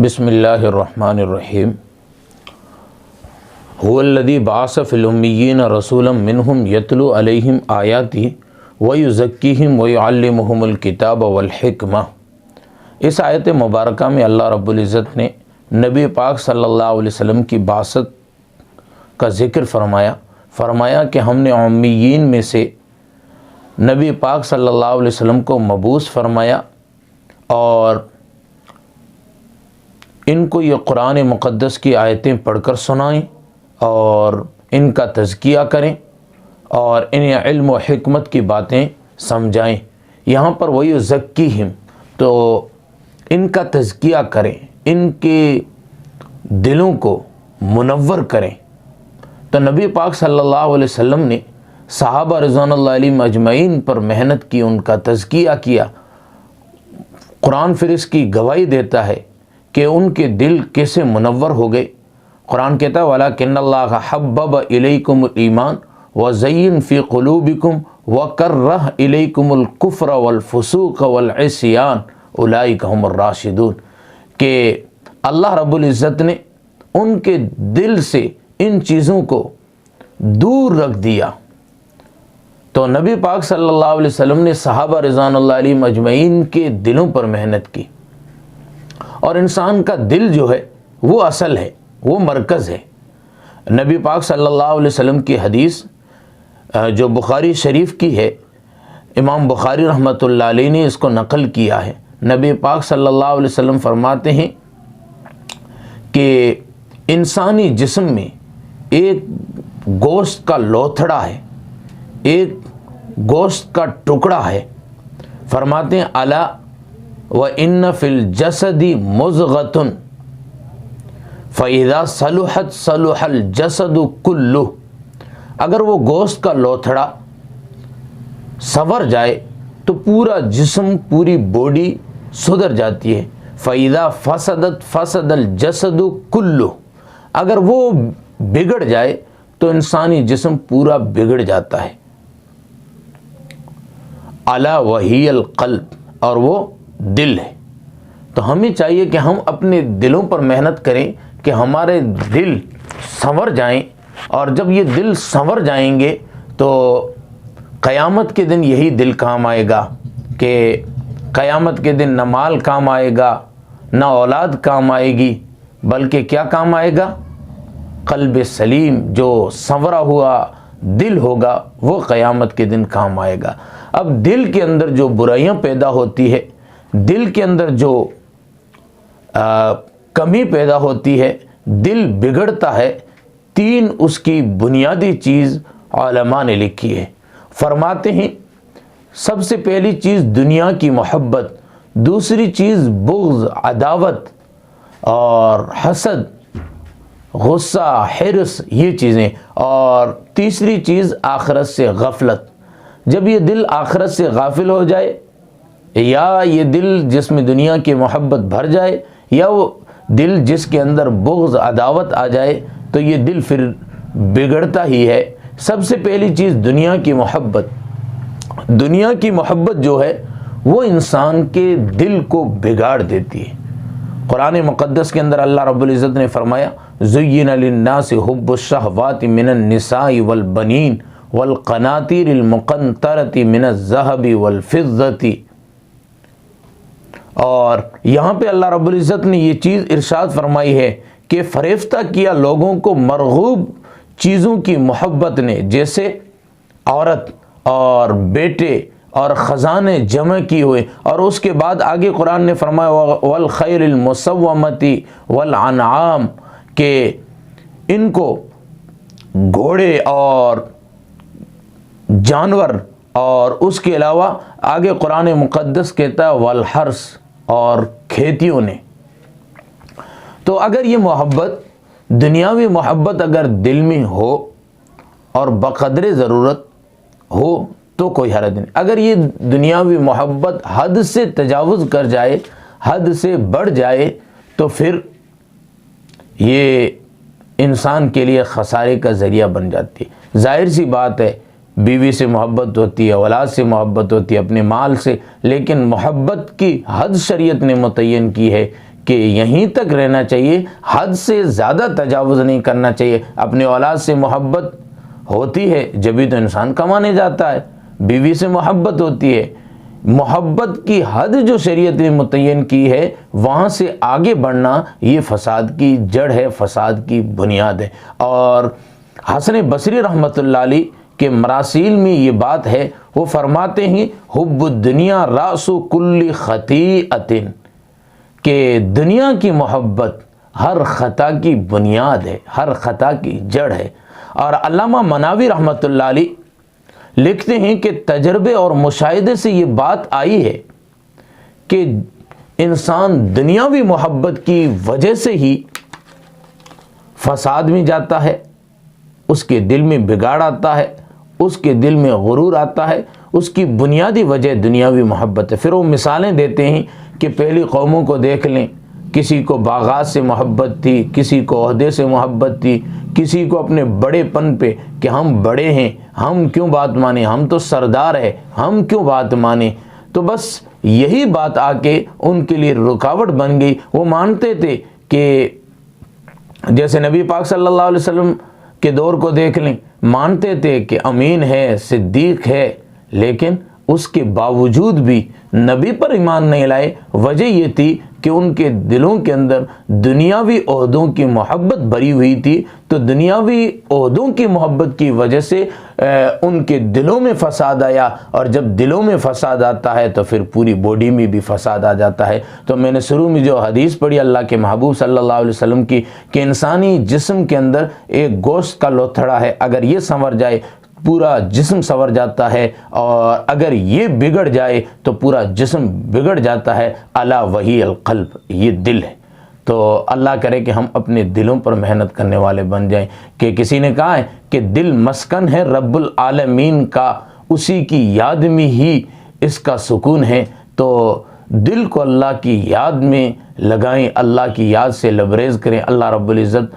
بسم اللہ الرحمن الرحیم هو الذی بعث فی الامیین رسولا منہم یتلو علیہم آیاتہ ویزکیہم ویعلمہم الکتاب والحکمہ۔ اس آیت مبارکہ میں اللہ رب العزت نے نبی پاک صلی اللہ علیہ وسلم کی بعثت کا ذکر فرمایا کہ ہم نے امیین میں سے نبی پاک صلی اللہ علیہ وسلم کو مبعوث فرمایا اور ان کو یہ قرآن مقدس کی آیتیں پڑھ کر سنائیں اور ان کا تزکیہ کریں اور انہیں علم و حکمت کی باتیں سمجھائیں۔ یہاں پر وَيُزَكِّيهِمْ تو ان کا تزکیہ کریں، ان کے دلوں کو منور کریں۔ تو نبی پاک صلی اللہ علیہ وسلم نے صحابہ رضوان اللہ علیہم اجمعین پر محنت کی، ان کا تزکیہ کیا۔ قرآن پھر اس کی گواہی دیتا ہے کہ ان کے دل کیسے منور ہو گئے۔ قرآن کہتا ہے وَلَكِنَّ اللَّهَ حَبَّبَ إِلَيْكُمُ الْإِيمَانَ وَزَيِّنَ فِي قُلُوبِكُمْ وَكَرَّهَ إِلَيْكُمُ الْكُفْرَ وَالْفُسُوقَ وَالْعِصْيَانَ أُولَٰئِكَ هُمُ الرَّاشِدُونَ کہ اللہ رب العزت نے ان کے دل سے ان چیزوں کو دور رکھ دیا۔ تو نبی پاک صلی اللہ علیہ وسلم نے صحابہ رضوان اللہ علیہم اجمعین کے دلوں پر محنت کی، اور انسان کا دل جو ہے وہ اصل ہے، وہ مرکز ہے۔ نبی پاک صلی اللہ علیہ وسلم کی حدیث جو بخاری شریف کی ہے، امام بخاری رحمۃ اللہ علیہ نے اس کو نقل کیا ہے۔ نبی پاک صلی اللہ علیہ وسلم فرماتے ہیں کہ انسانی جسم میں ایک گوشت کا لوتھڑا ہے، ایک گوشت کا ٹکڑا ہے۔ فرماتے ہیں الا وَإِنَّ فِي الْجَسَدِ مُضْغَةٌ فَإِذَا صَلُحَتْ صَلُحَ الْجَسَدُ كُلُّهُ اگر وہ گوشت کا لوتھڑا سنور جائے تو پورا جسم، پوری باڈی سدھر جاتی ہے۔ فَإِذَا فَسَدَتْ فَسَدَ الْجَسَدُ كُلُّهُ اگر وہ بگڑ جائے تو انسانی جسم پورا بگڑ جاتا ہے۔ الا وہی القلب اور وہ دل ہے۔ تو ہمیں چاہیے کہ ہم اپنے دلوں پر محنت کریں کہ ہمارے دل سنور جائیں، اور جب یہ دل سنور جائیں گے تو قیامت کے دن یہی دل کام آئے گا کہ قیامت کے دن نہ مال کام آئے گا، نہ اولاد کام آئے گی، بلکہ کیا کام آئے گا؟ قلب سلیم، جو سنورا ہوا دل ہوگا وہ قیامت کے دن کام آئے گا۔ اب دل کے اندر جو برائیاں پیدا ہوتی ہے، دل کے اندر جو کمی پیدا ہوتی ہے، دل بگڑتا ہے، تین اس کی بنیادی چیز علماء نے لکھی ہے۔ فرماتے ہیں سب سے پہلی چیز دنیا کی محبت، دوسری چیز بغض، عداوت اور حسد، غصہ، حرص، یہ چیزیں، اور تیسری چیز آخرت سے غفلت۔ جب یہ دل آخرت سے غافل ہو جائے، یا یہ دل جس میں دنیا کی محبت بھر جائے، یا وہ دل جس کے اندر بغض، عداوت آ جائے، تو یہ دل پھر بگڑتا ہی ہے۔ سب سے پہلی چیز دنیا کی محبت۔ دنیا کی محبت جو ہے وہ انسان کے دل کو بگاڑ دیتی ہے۔ قرآن مقدس کے اندر اللہ رب العزت نے فرمایا زُيِّنَ لِلنَّاسِ حُبُّ الشَّهَوَاتِ مِنَ النِّسَاءِ وَالْبَنِينَ وَالْقَنَاطِيرِ الْمُقَنطَرَةِ مِنَ الذَّهَبِ وَالْفِضَّةِ، اور یہاں پہ اللہ رب العزت نے یہ چیز ارشاد فرمائی ہے کہ فریفتہ کیا لوگوں کو مرغوب چیزوں کی محبت نے، جیسے عورت اور بیٹے اور خزانے جمع کیے ہوئے، اور اس کے بعد آگے قرآن نے فرمایا والخیل المسومۃ والانعام کہ ان کو گھوڑے اور جانور، اور اس کے علاوہ آگے قرآن مقدس کہتا ہے والحرث اور کھیتیوں نے۔ تو اگر یہ محبت، دنیاوی محبت اگر دل میں ہو اور بقدر ضرورت ہو تو کوئی حرج نہیں۔ اگر یہ دنیاوی محبت حد سے تجاوز کر جائے، حد سے بڑھ جائے، تو پھر یہ انسان کے لیے خسارے کا ذریعہ بن جاتی ہے۔ ظاہر سی بات ہے، بیوی سے محبت ہوتی ہے، اولاد سے محبت ہوتی ہے، اپنے مال سے، لیکن محبت کی حد شریعت نے متعین کی ہے کہ یہیں تک رہنا چاہیے، حد سے زیادہ تجاوز نہیں کرنا چاہیے۔ اپنی اولاد سے محبت ہوتی ہے جبھی تو انسان کمانے جاتا ہے، بیوی سے محبت ہوتی ہے، محبت کی حد جو شریعت نے متعین کی ہے وہاں سے آگے بڑھنا یہ فساد کی جڑ ہے، فساد کی بنیاد ہے۔ اور حسن بصری رحمۃ اللہ علیہ کے مراسیل میں یہ بات ہے، وہ فرماتے ہیں حب الدنیا راس کل خطیئۃ، کہ دنیا کی محبت ہر خطا کی بنیاد ہے، ہر خطا کی جڑ ہے۔ اور علامہ مناوی رحمۃ اللہ علیہ لکھتے ہیں کہ تجربے اور مشاہدے سے یہ بات آئی ہے کہ انسان دنیاوی محبت کی وجہ سے ہی فساد میں جاتا ہے، اس کے دل میں بگاڑ آتا ہے، اس کے دل میں غرور آتا ہے، اس کی بنیادی وجہ دنیاوی محبت ہے۔ پھر وہ مثالیں دیتے ہیں کہ پہلی قوموں کو دیکھ لیں، کسی کو باغات سے محبت تھی، کسی کو عہدے سے محبت تھی، کسی کو اپنے بڑے پن پہ کہ ہم بڑے ہیں، ہم کیوں بات مانیں، ہم تو سردار ہیں، ہم کیوں بات مانیں۔ تو بس یہی بات آ کے ان کے لیے رکاوٹ بن گئی۔ وہ مانتے تھے کہ جیسے نبی پاک صلی اللہ علیہ وسلم کے دور کو دیکھ لیں، مانتے تھے کہ امین ہے، صدیق ہے، لیکن اس کے باوجود بھی نبی پر ایمان نہیں لائے۔ وجہ یہ تھی کہ ان کے دلوں کے اندر دنیاوی عہدوں کی محبت بھری ہوئی تھی، تو دنیاوی عہدوں کی محبت کی وجہ سے ان کے دلوں میں فساد آیا، اور جب دلوں میں فساد آتا ہے تو پھر پوری باڈی میں بھی فساد آ جاتا ہے۔ تو میں نے شروع میں جو حدیث پڑھی اللہ کے محبوب صلی اللہ علیہ وسلم کی کہ انسانی جسم کے اندر ایک گوشت کا لوتھڑا ہے، اگر یہ سنور جائے پورا جسم سنور جاتا ہے، اور اگر یہ بگڑ جائے تو پورا جسم بگڑ جاتا ہے۔ الا وہی القلب، یہ دل ہے۔ تو اللہ کرے کہ ہم اپنے دلوں پر محنت کرنے والے بن جائیں۔ کہ کسی نے کہا ہے کہ دل مسکن ہے رب العالمین کا، اسی کی یاد میں ہی اس کا سکون ہے۔ تو دل کو اللہ کی یاد میں لگائیں، اللہ کی یاد سے لبریز کریں۔ اللہ رب العزت